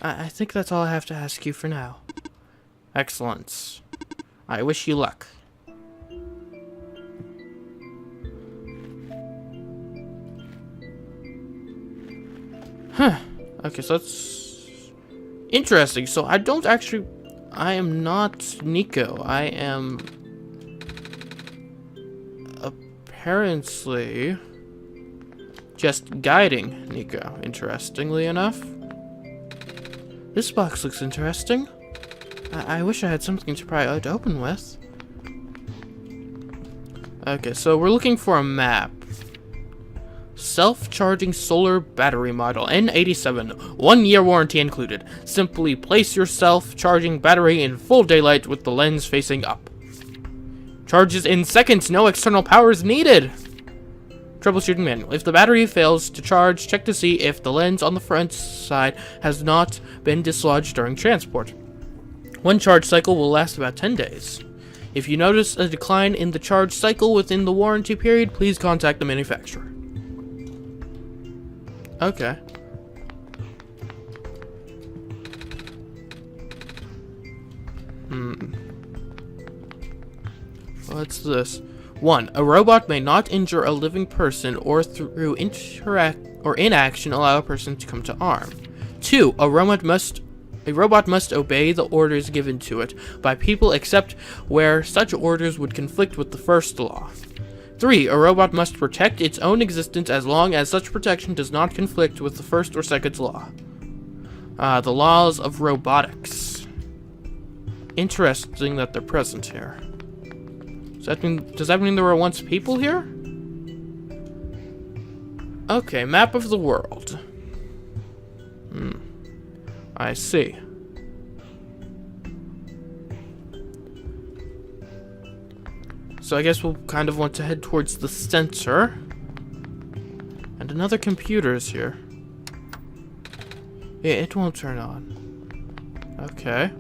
I think that's all I have to ask you for now. Excellent. I wish you luck. Huh. Okay, so that's interesting. So I am not Nico. I am apparently just guiding Nico, interestingly enough. This box looks interesting. I wish I had something to pry it open with. Okay, so we're looking for a map. Self-charging solar battery model N87, 1-year warranty included. Simply place your self-charging battery in full daylight with the lens facing up. Charges in seconds, no external power is needed. Troubleshooting manual. If the battery fails to charge, check to see if the lens on the front side has not been dislodged during transport. One charge cycle will last about 10 days. If you notice a decline in the charge cycle within the warranty period, please contact the manufacturer. Okay. What's this? 1. A robot may not injure a living person or through inaction allow a person to come to harm. 2. A robot must obey the orders given to it by people except where such orders would conflict with the first law. 3. A robot must protect its own existence as long as such protection does not conflict with the first or second law. The laws of robotics. Interesting that they're present here. Does that mean there were once people here? Okay, map of the world. I see. So I guess we'll kind of want to head towards the center. And another computer is here. Yeah, it won't turn on. Okay.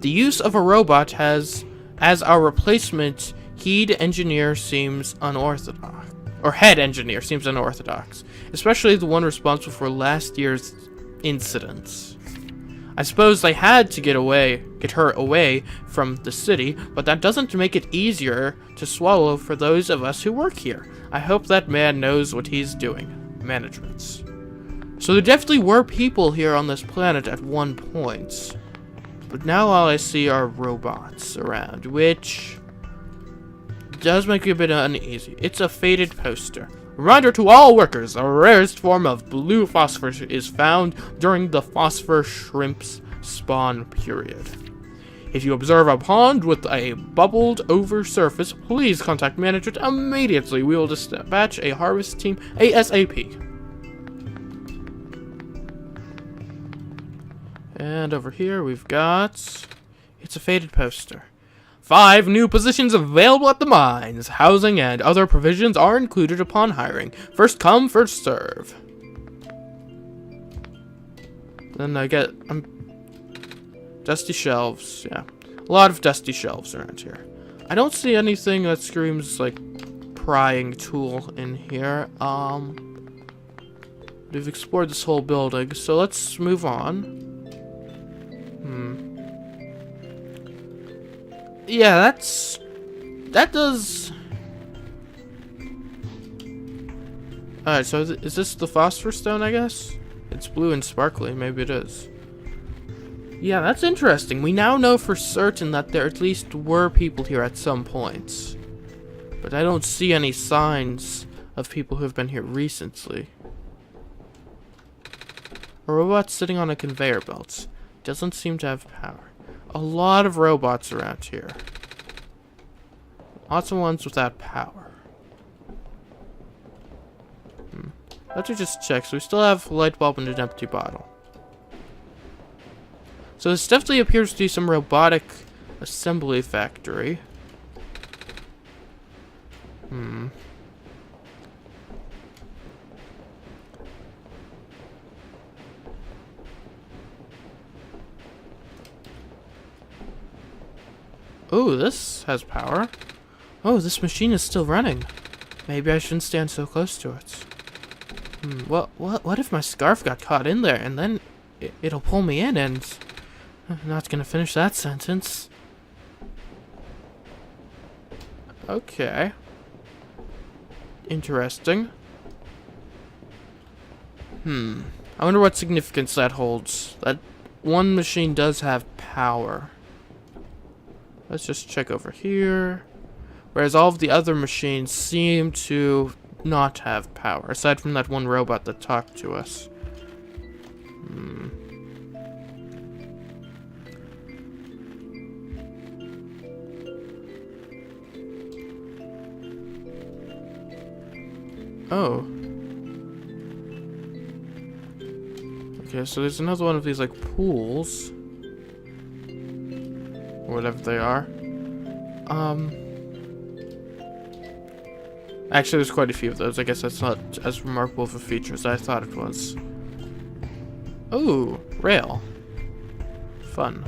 The use of a robot as our replacement head engineer seems unorthodox. Or head engineer seems unorthodox. Especially the one responsible for last year's incidents. I suppose they had to get her away from the city, but that doesn't make it easier to swallow for those of us who work here. I hope that man knows what he's doing. Managements. So there definitely were people here on this planet at one point. But now all I see are robots around, which does make me a bit uneasy. It's a faded poster. Reminder to all workers, the rarest form of blue phosphor is found during the phosphor shrimp's spawn period. If you observe a pond with a bubbled over surface, please contact management immediately. We will dispatch a harvest team ASAP. And over here we've got... It's a faded poster. 5 new positions available at the mines. Housing and other provisions are included upon hiring. First come, first serve. Then I get... dusty shelves. Yeah. A lot of dusty shelves around here. I don't see anything that screams, like, prying tool in here. We've explored this whole building, so let's move on. Yeah, that does... Alright, so is this the phosphor stone, I guess? It's blue and sparkly, maybe it is. Yeah, that's interesting. We now know for certain that there at least were people here at some points. But I don't see any signs of people who have been here recently. A robot sitting on a conveyor belt. Doesn't seem to have power. A lot of robots around here. Lots of ones without power. Let's just check. So we still have a light bulb and an empty bottle. So this definitely appears to be some robotic assembly factory. Oh, this has power. Oh, this machine is still running. Maybe I shouldn't stand so close to it. What if my scarf got caught in there and then it'll pull me in and... I'm not gonna finish that sentence. Okay. Interesting. I wonder what significance that holds. That one machine does have power. Let's just check over here. Whereas all of the other machines seem to not have power, aside from that one robot that talked to us. Oh. Okay, so there's another one of these, like, pools. Or whatever they are. Actually, there's quite a few of those. I guess that's not as remarkable of a feature as I thought it was. Ooh, rail. Fun.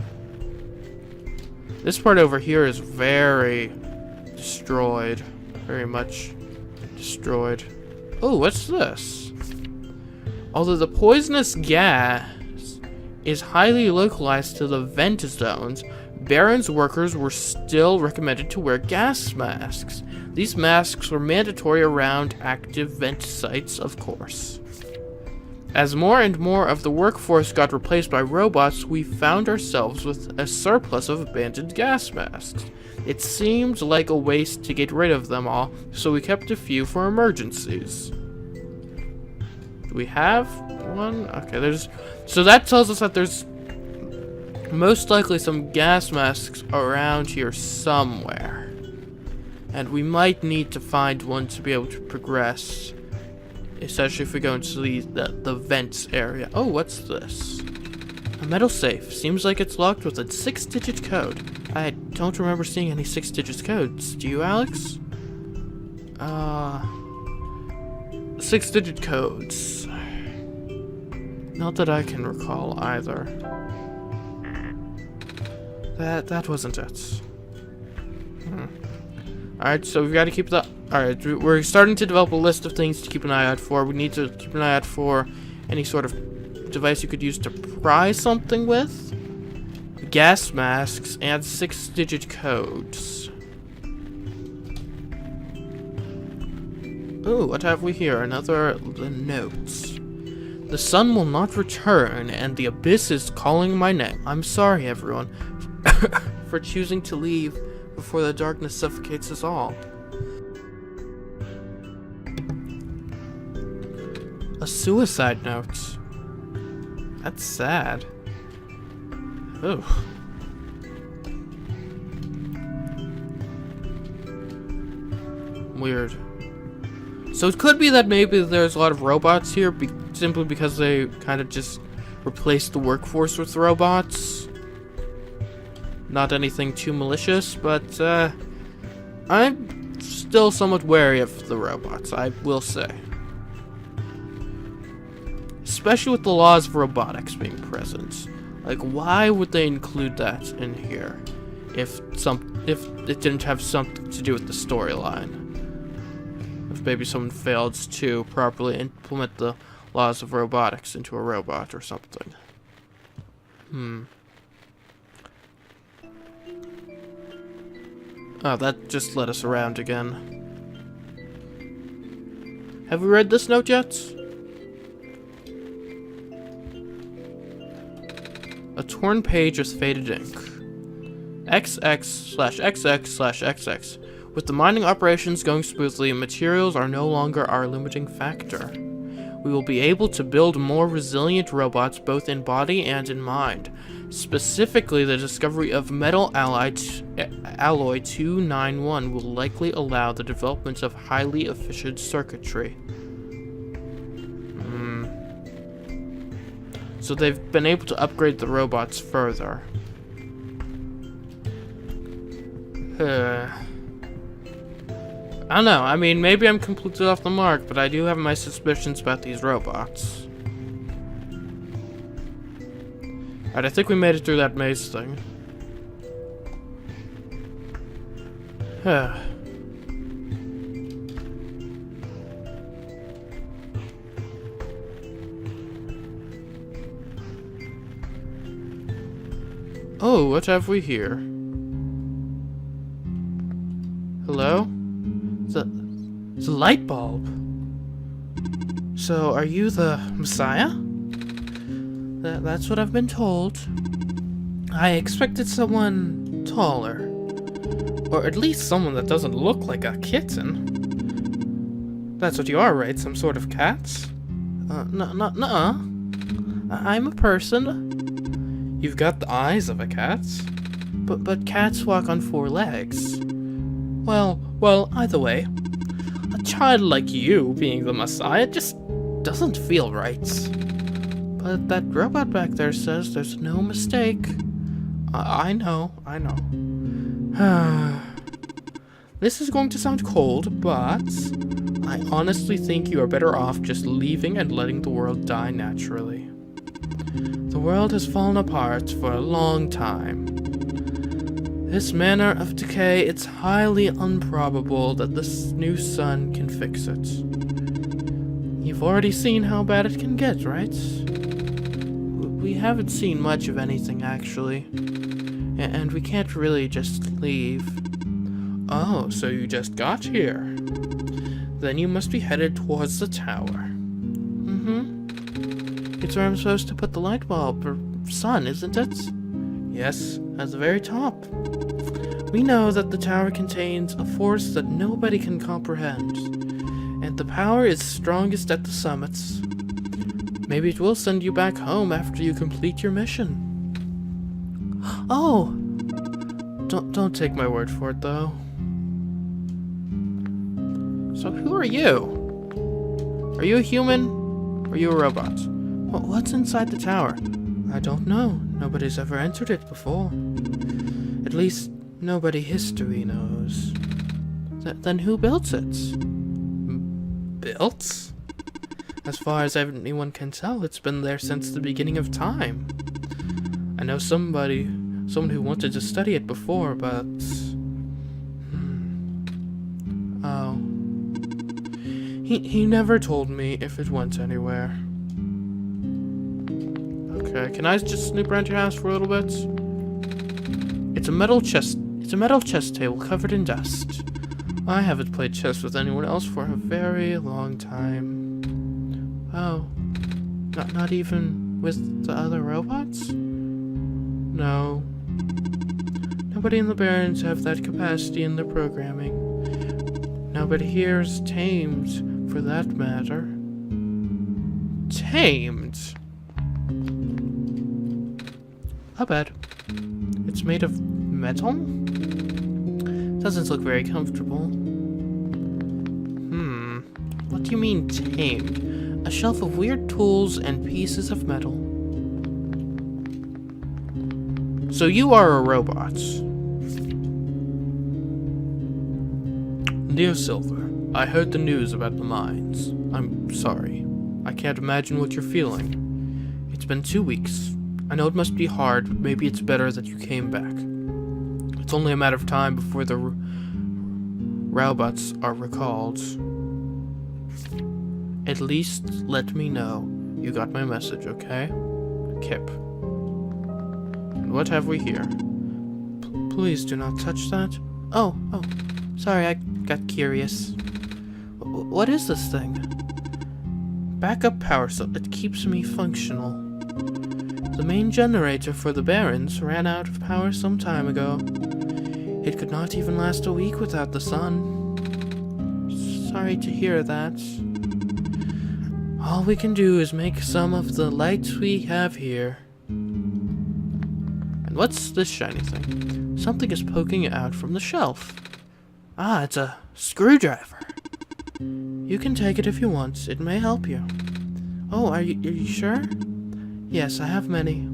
This part over here is very destroyed. Very much destroyed. Oh, what's this? Although the poisonous gas is highly localized to the vent zones, Baron's workers were still recommended to wear gas masks. These masks were mandatory around active vent sites, of course. As more and more of the workforce got replaced by robots, we found ourselves with a surplus of abandoned gas masks. It seemed like a waste to get rid of them all, so we kept a few for emergencies. Do we have one? Okay, so that tells us that there's most likely some gas masks around here somewhere. And we might need to find one to be able to progress. Especially if we go into the vents area. Oh, what's this? A metal safe. Seems like it's locked with a 6-digit code. I don't remember seeing any 6-digit codes. Do you, Alex? 6-digit codes. Not that I can recall either. That wasn't it. Alright, so we've got to keep the... Alright, we're starting to develop a list of things to keep an eye out for. We need to keep an eye out for any sort of device you could use to pry something with. Gas masks and 6-digit codes. Ooh, what have we here? The notes. The sun will not return, and the abyss is calling my name. I'm sorry, everyone, for choosing to leave before the darkness suffocates us all. A suicide note. That's sad. Ugh. Weird. So it could be that maybe there's a lot of robots here simply because they kind of just replaced the workforce with robots. Not anything too malicious, but I'm still somewhat wary of the robots, I will say. Especially with the laws of robotics being present. Like, why would they include that in here if it didn't have something to do with the storyline? If maybe someone failed to properly implement the laws of robotics into a robot or something. Oh, that just led us around again. Have we read this note yet? A torn page with faded ink. XX/XX/XX. With the mining operations going smoothly, materials are no longer our limiting factor. We will be able to build more resilient robots both in body and in mind. Specifically, the discovery of metal alloy 291 will likely allow the development of highly efficient circuitry. So they've been able to upgrade the robots further. I don't know, I mean, maybe I'm completely off the mark, but I do have my suspicions about these robots. Alright, I think we made it through that maze thing. Huh. Oh, what have we here? Hello? It's a light bulb. So, are you the Messiah? That's what I've been told. I expected someone taller. Or at least someone that doesn't look like a kitten. That's what you are, right? Some sort of cat? Nuh-uh. I'm a person. You've got the eyes of a cat. But cats walk on 4 legs. Well, either way. A child like you being the Messiah just doesn't feel right. But that robot back there says there's no mistake. I know. This is going to sound cold, but I honestly think you are better off just leaving and letting the world die naturally. The world has fallen apart for a long time. This manner of decay, it's highly improbable that this new sun can fix it. You've already seen how bad it can get, right? We haven't seen much of anything, actually. And we can't really just leave. Oh, so you just got here. Then you must be headed towards the tower. It's where I'm supposed to put the light bulb, or sun, isn't it? Yes, at the very top. We know that the tower contains a force that nobody can comprehend, and the power is strongest at the summits. Maybe it will send you back home after you complete your mission. Oh! Don't take my word for it, though. So who are you? Are you a human? Or are you a robot? What's inside the tower? I don't know. Nobody's ever entered it before. At least, nobody history knows. Then who built it? Built? As far as anyone can tell, it's been there since the beginning of time. I know someone who wanted to study it before, but... Oh. He never told me if it went anywhere. Okay, can I just snoop around your house for a little bit? It's a metal chess table covered in dust. I haven't played chess with anyone else for a very long time. Oh. Not even with the other robots? No. Nobody in the Barrens have that capacity in their programming. Nobody here is tamed, for that matter. Tamed? How bad? It's made of metal? Doesn't look very comfortable. What do you mean tamed? A shelf of weird tools and pieces of metal. So you are a robot. Dear Silver, I heard the news about the mines. I'm sorry. I can't imagine what you're feeling. It's been 2 weeks. I know it must be hard, but maybe it's better that you came back. It's only a matter of time before the robots are recalled. At least let me know you got my message, okay? Kip. And what have we here? Please do not touch that. Oh, sorry, I got curious. What is this thing? Backup power cell. It keeps me functional. The main generator for the Barrens ran out of power some time ago. It could not even last a week without the sun. Sorry to hear that. All we can do is make some of the lights we have here. And what's this shiny thing? Something is poking out from the shelf. Ah, it's a screwdriver. You can take it if you want. It may help you. Oh, are you sure? Yes, I have many.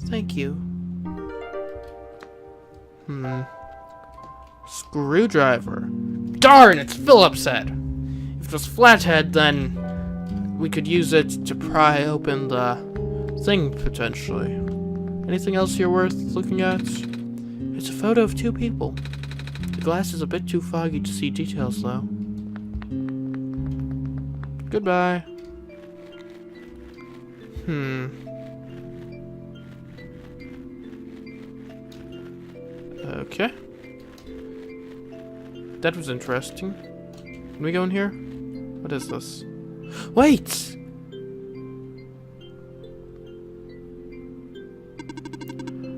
Thank you. Screwdriver. Darn, it's Philip's head. If it was Flathead, then we could use it to pry open the thing, potentially. Anything else here worth looking at? It's a photo of 2 people. The glass is a bit too foggy to see details, though. Goodbye. Okay. That was interesting. Can we go in here? What is this? Wait!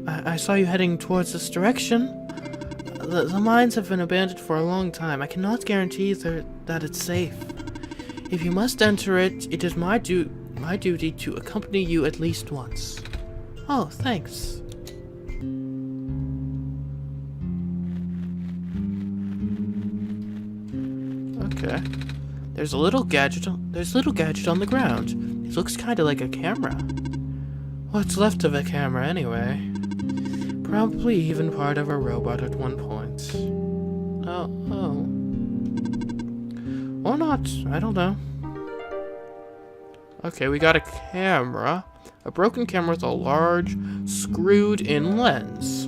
I saw you heading towards this direction. The mines have been abandoned for a long time. I cannot guarantee that it's safe. If you must enter it, it is my duty to accompany you at least once. Oh, thanks. Okay. There's a little gadget on the ground. It looks kind of like a camera. What's left of a camera anyway? Probably even part of a robot at one point. Oh. Or not, I don't know. Okay, we got a camera. A broken camera with a large, screwed-in lens.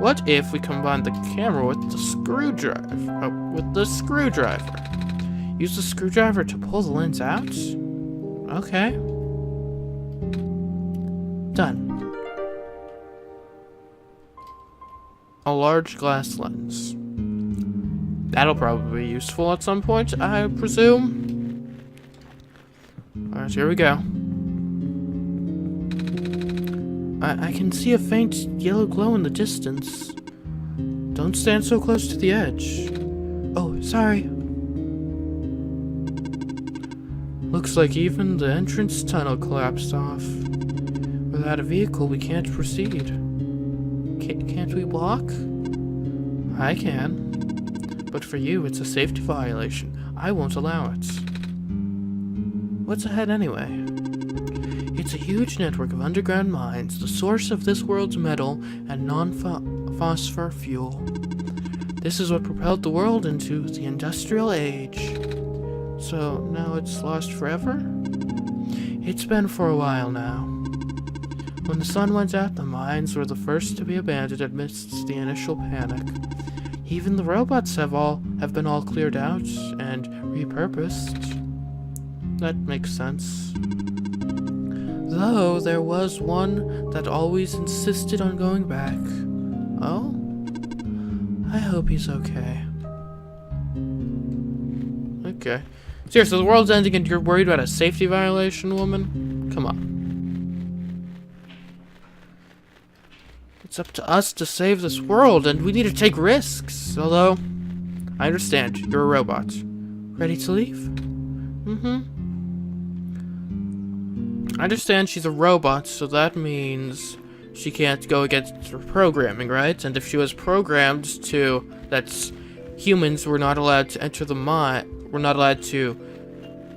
What if we combine the camera with the screwdriver? Use the screwdriver to pull the lens out? Okay. Done. A large glass lens. That'll probably be useful at some point, I presume. Alright, here we go. I can see a faint yellow glow in the distance. Don't stand so close to the edge. Oh, sorry. Looks like even the entrance tunnel collapsed off. Without a vehicle, we can't proceed. Can't we walk? I can. But for you, it's a safety violation. I won't allow it. What's ahead anyway? It's a huge network of underground mines, the source of this world's metal and non-phosphor fuel. This is what propelled the world into the industrial age. So now it's lost forever? It's been for a while now. When the sun went out, the mines were the first to be abandoned amidst the initial panic. Even the robots have been all cleared out and repurposed. That makes sense. Though there was one that always insisted on going back. Oh? I hope he's okay. Okay. Seriously, the world's ending and you're worried about a safety violation, woman? Come on. It's up to us to save this world, and we need to take risks. Although, I understand, you're a robot. Ready to leave? I understand she's a robot, so that means she can't go against her programming, right? And if she was programmed to that humans were not allowed to enter the mine, were not allowed to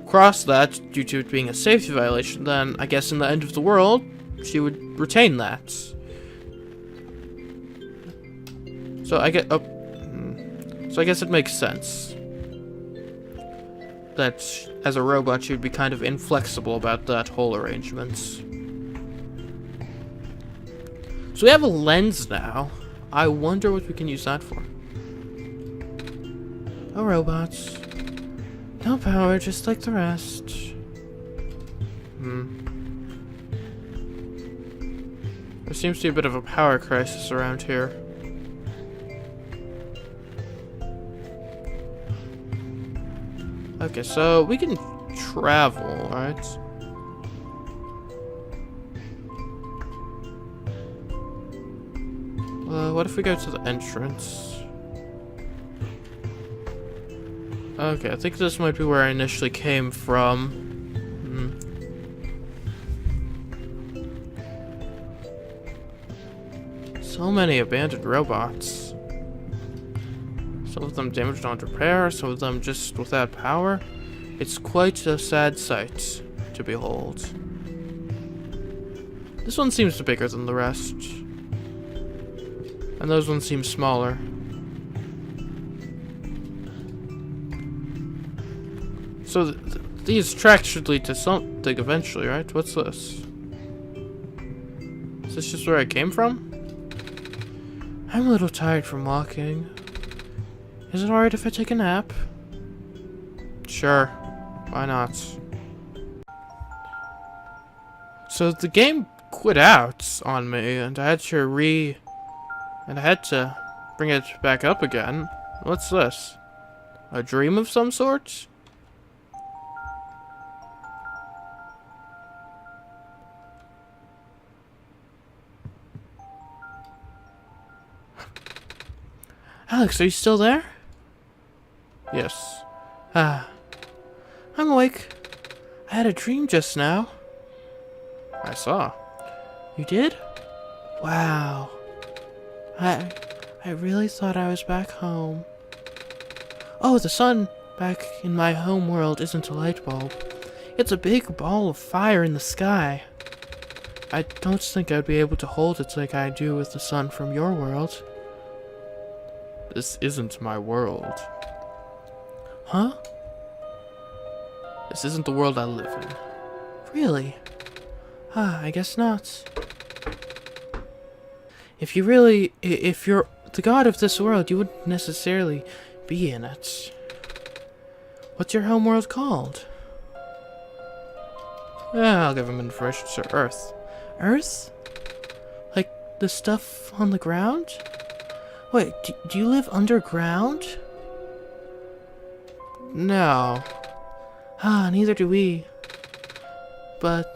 cross that due to it being a safety violation, then I guess in the end of the world, she would retain that. So I get so I guess it makes sense that as a robot she would be kind of inflexible about that whole arrangement. So we have a lens now. I wonder what we can use that for. Oh, robots. No power, just like the rest. There seems to be a bit of a power crisis around here. Okay, so we can travel, right? What if we go to the entrance? Okay, I think this might be where I initially came from. So many abandoned robots. Some of them damaged on repair, some of them just without power. It's quite a sad sight to behold. This one seems bigger than the rest. And those ones seem smaller. So these tracks should lead to something eventually, right? What's this? Is this just where I came from? I'm a little tired from walking. Is it alright if I take a nap? Sure. Why not? So the game quit out on me and I had to And I had to bring it back up again. What's this? A dream of some sort? Alex, are you still there? Yes. I'm awake. I had a dream just now. I saw. You did? Wow. I really thought I was back home. Oh, the sun back in my home world isn't a light bulb. It's a big ball of fire in the sky. I don't think I'd be able to hold it like I do with the sun from your world. This isn't my world. Huh? This isn't the world I live in. Really? I guess not. If you're the god of this world, you wouldn't necessarily be in it. What's your homeworld called? I'll give him information. Sir, Earth. Earth? Like the stuff on the ground? Wait, do you live underground? No. Neither do we. But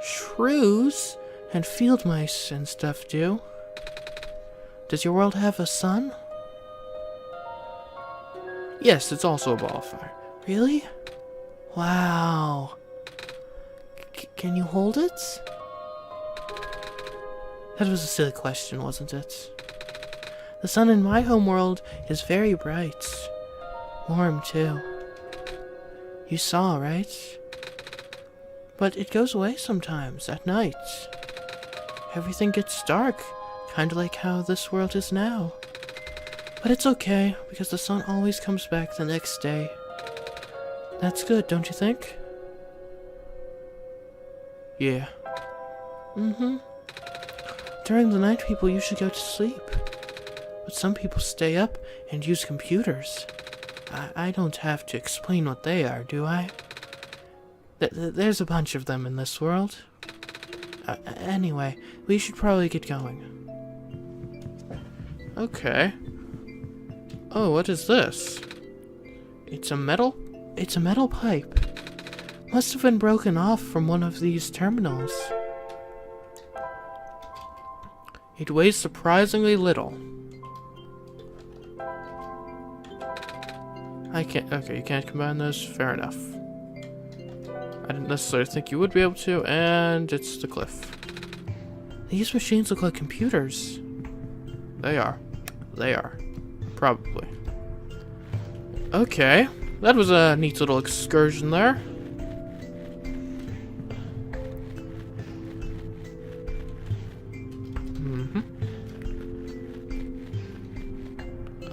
shrews and field mice and stuff do. Does your world have a sun? Yes, it's also a ball of fire. Really? Wow. Can you hold it? That was a silly question, wasn't it? The sun in my homeworld is very bright. Warm, too. You saw, right? But it goes away sometimes, at night. Everything gets dark, kind of like how this world is now. But it's okay, because the sun always comes back the next day. That's good, don't you think? Yeah. Mm-hmm. During the night, people usually go to sleep. But some people stay up and use computers. I don't have to explain what they are, do I? There's a bunch of them in this world. Anyway, we should probably get going. Okay. Oh, what is this? It's a metal pipe. Must have been broken off from one of these terminals. It weighs surprisingly little. Okay, you can't combine those. Fair enough. I didn't necessarily think you would be able to, and it's the cliff. These machines look like computers. They are. Probably. Okay. That was a neat little excursion there.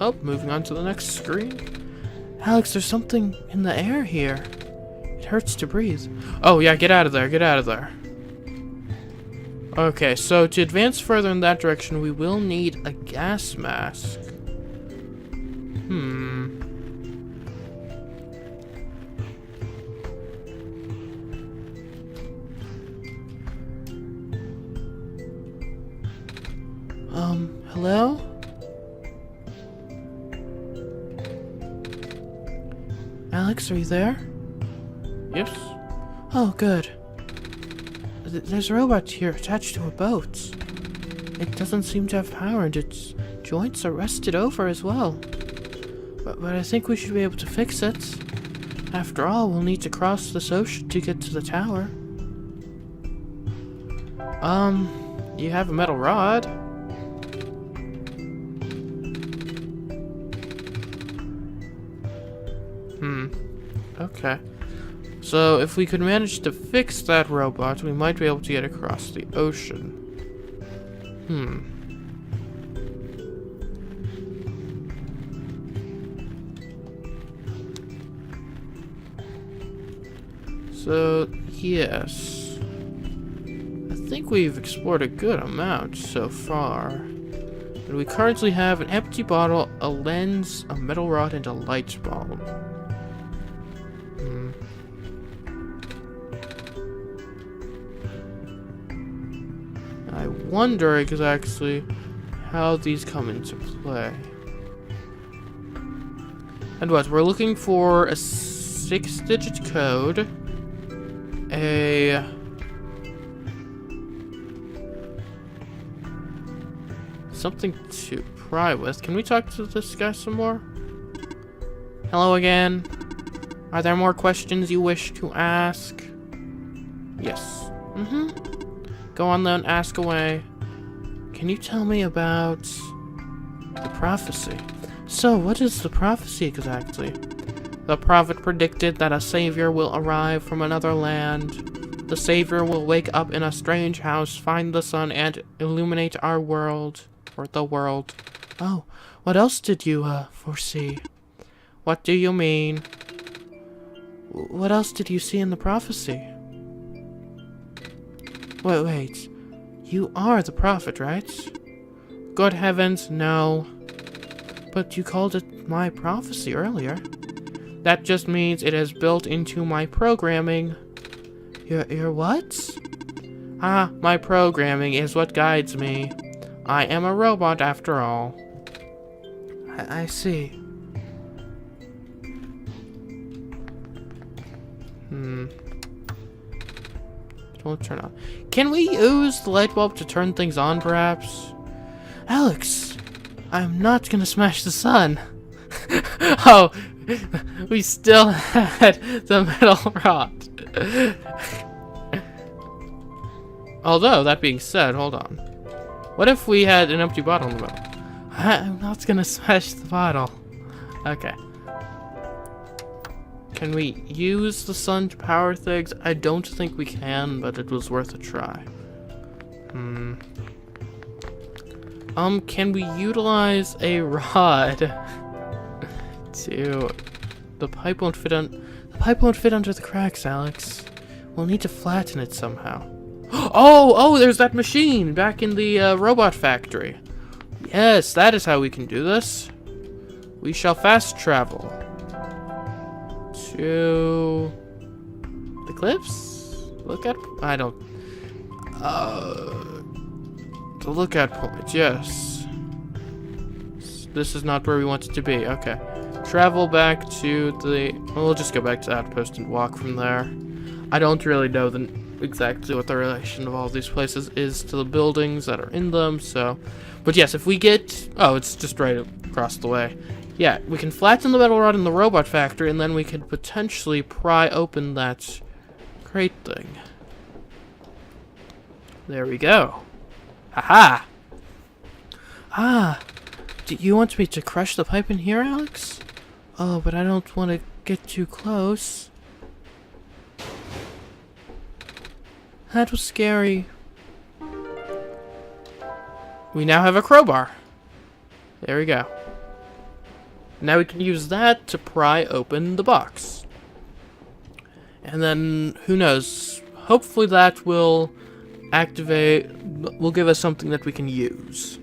Oh, moving on to the next screen. Alex, there's something in the air here. It hurts to breathe. Oh, yeah, get out of there. Get out of there. Okay, so to advance further in that direction, we will need a gas mask. Hello? Alex, are you there? Yes. Oh, good. There's a robot here attached to a boat. It doesn't seem to have power, and its joints are rusted over as well. But I think we should be able to fix it. After all, we'll need to cross this ocean to get to the tower. You have a metal rod. Okay. So, if we could manage to fix that robot, we might be able to get across the ocean. So, yes. I think we've explored a good amount so far. And we currently have an empty bottle, a lens, a metal rod, and a light bulb. I wonder exactly how these come into play. And what? We're looking for a 6-digit code. Something to pry with. Can we talk to this guy some more? Hello again. Are there more questions you wish to ask? Yes. Go on then, ask away. Can you tell me about the prophecy? So, what is the prophecy exactly? The prophet predicted that a savior will arrive from another land. The savior will wake up in a strange house, find the sun, and illuminate our world. Or the world. Oh, what else did you, foresee? What do you mean? What else did you see in the prophecy? Wait. You are the prophet, right? Good heavens, no. But you called it my prophecy earlier. That just means it is built into my programming. Your what? My programming is what guides me. I am a robot after all. I see. Don't turn on. Can we use the light bulb to turn things on, perhaps? Alex, I'm not gonna smash the sun. Oh, we still had the metal rod. Although, that being said, hold on. What if we had an empty bottle in the middle? I'm not gonna smash the bottle. Okay. Can we use the sun to power things? I don't think we can, but it was worth a try. Can we utilize a rod to... The pipe won't fit under the cracks, Alex. We'll need to flatten it somehow. Oh, there's that machine back in the robot factory. Yes, that is how we can do this. We shall fast travel to the cliffs. The lookout point. Yes. This is not where we want it to be. Okay. Travel back to the... Well, we'll just go back to the outpost and walk from there. I don't really know exactly what the relation of all these places is to the buildings that are in them, so... But yes, if we get... Oh, it's just right across the way. Yeah, we can flatten the metal rod in the robot factory, and then we could potentially pry open that crate thing. There we go. Haha! Do you want me to crush the pipe in here, Alex? Oh, but I don't want to get too close. That was scary. We now have a crowbar. There we go. Now we can use that to pry open the box. And then, who knows, hopefully that will will give us something that we can use.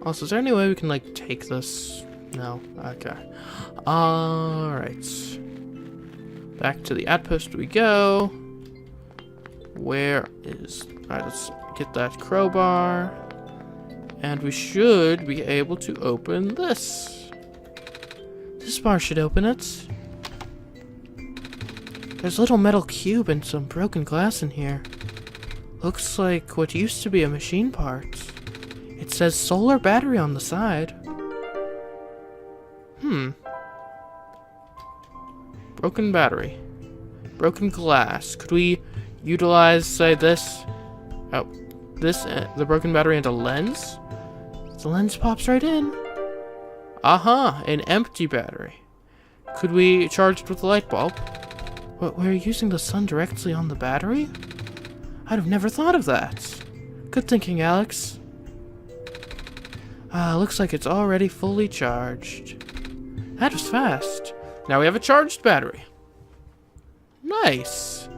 Also, is there any way we can, like, take this? No? Okay. Alright. Back to the outpost we go. Where is... Alright, let's get that crowbar. And we should be able to open this. This bar should open it. There's a little metal cube and some broken glass in here. Looks like what used to be a machine part. It says solar battery on the side. Broken battery. Broken glass. Could we utilize, say, this? Oh, this, the broken battery into lens? The lens pops right in. An empty battery. Could we charge it with a light bulb? We're using the sun directly on the battery? I'd have never thought of that. Good thinking, Alex. Looks like it's already fully charged. That was fast. Now we have a charged battery. Nice.